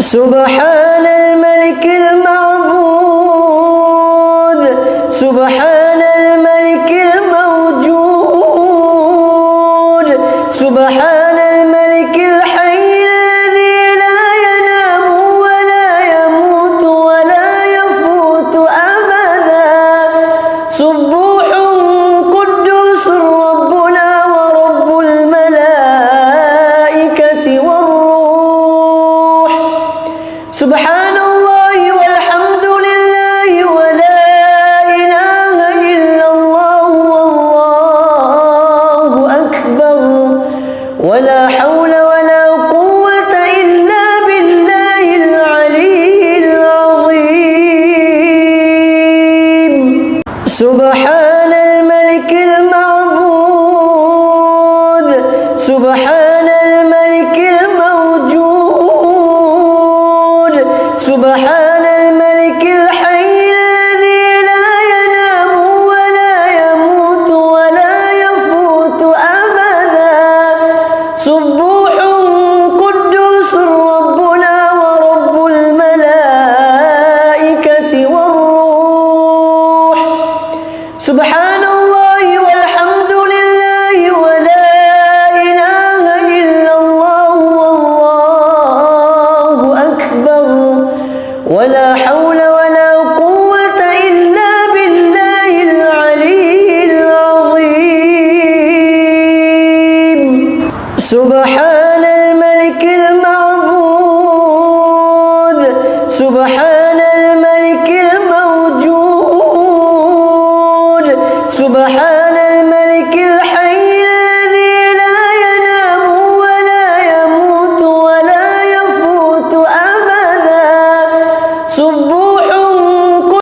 سبحان الملك المعبود، سبحان الملك الموجود، سبحان الملك الحي الذي لا ينام ولا يموت ولا يفوت أبدا. سبوح قدوس ربنا ورب الملائكة والروح. سبحان الله والحمد لله ولا إله إلا الله والله أكبر، ولا حول ولا قوة إلا بالله العلي العظيم. سبحان الملك المعبود، سبحان الملك الموجود، سبحان الملك الحي الذي لا ينام ولا يموت ولا يفوت أبدا. سبوح قدوس ربنا ورب الملائكة والروح. سبحان الله والحمد لله ولا إله إلا الله والله أكبر، ولا حول ولا قوة إلا بالله العلي العظيم. سبحان الملك المعبود، سبحان الملك الموجود، سبحان الملك الحي الذي لا ينام ولا يموت ولا يفوت أبدا. سبوح